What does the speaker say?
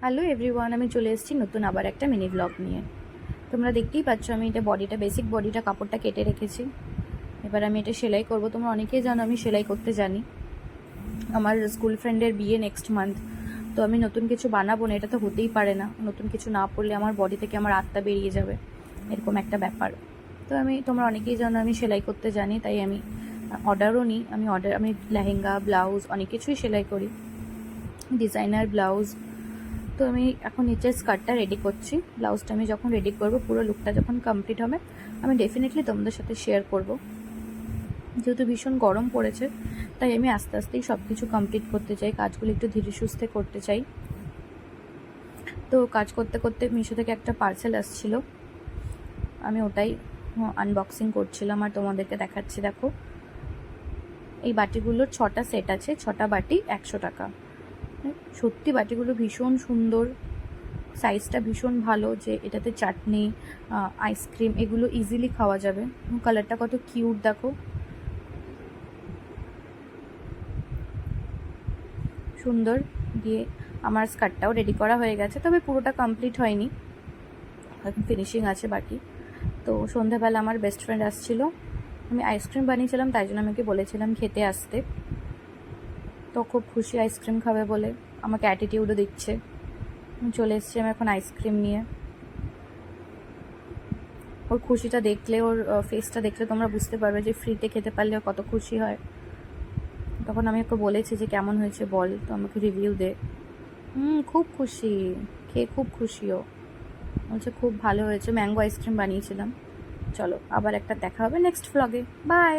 Hello everyone, আমি চলে এসেছি নতুন আবার একটা মিনি ব্লগ নিয়ে। তোমরা দেখতেই পাচ্ছ আমি এটা বেসিক বডিটা কাপড়টা কেটে রেখেছি। এবার আমি এটা সেলাই করব। তোমরা অনেকেই জানো আমি সেলাই করতে জানি। আমার স্কুল ফ্রেন্ডের বিয়ে নেক্সট মান্থ, তো আমি নতুন কিছু বানাবো না, এটা তো হতেই পারে না। নতুন কিছু না পড়লে আমার বডি থেকে আমার আত্মা বেরিয়ে যাবে, এরকম একটা ব্যাপার। তো তোমরা অনেকেই জানো আমি সেলাই করতে জানি, তাই আমি অর্ডারও নিই। আমি লেহেঙ্গা, ব্লাউজ অনেক কিছুই সেলাই করি, ডিজাইনার ব্লাউজ। তো আমি এখন নিচের স্কার্টটা রেডি করছি। ব্লাউজটা আমি যখন রেডি করব, পুরো লুকটা যখন কমপ্লিট হবে, আমি ডেফিনেটলি তোমাদের সাথে শেয়ার করব। যেহেতু ভীষণ গরম পড়েছে, তাই আমি আস্তে আস্তেই সব কিছু কমপ্লিট করতে চাই, কাজগুলো একটু ধীরে সুস্থে করতে চাই। তো কাজ করতে করতে মিশো থেকে একটা পার্সেল আসছিল, আমি ওটাই আনবক্সিং করছিলাম আর তোমাদেরকে দেখাচ্ছি। দেখো, এই বাটিগুলোর 6টা সেট আছে, 6টা বাটি 100 টাকা। সত্যি বাটিগুলো ভীষণ সুন্দর, সাইজটা ভীষণ ভালো, যে এটাতে চাটনি, আইসক্রিম এগুলো ইজিলি খাওয়া যাবে। কালারটা কত কিউট দেখো, সুন্দর। দিয়ে আমার স্কার্টটাও রেডি করা হয়ে গেছে, তবে পুরোটা কমপ্লিট হয়নি, এখন ফিনিশিং আছে বাকি। তো সন্ধ্যাবেলা আমার বেস্ট ফ্রেন্ড আসছিলো, আমি আইসক্রিম বানিয়েছিলাম, তাই জন্য আমাকে বলেছিলাম খেতে আসতে। তো খুব খুশি আইসক্রিম খাবে বলে, আমাকে অ্যাটিটিউডও দিচ্ছে। চলে এসেছি আমি এখন আইসক্রিম নিয়ে। ওর খুশিটা দেখলে, ওর ফেসটা দেখলে তোমরা বুঝতে পারবে যে ফ্রিতে খেতে পারলে কত খুশি হয়। তখন আমি ওকে বলেছি যে কেমন হয়েছে বল, তো আমাকে রিভিউ দে। খুব খুশি, খেয়ে খুব খুশি। ও বলছে খুব ভালো হয়েছে, ম্যাঙ্গো আইসক্রিম বানিয়েছিলাম। চলো আবার একটা দেখা হবে নেক্সট ভ্লগে, বাই।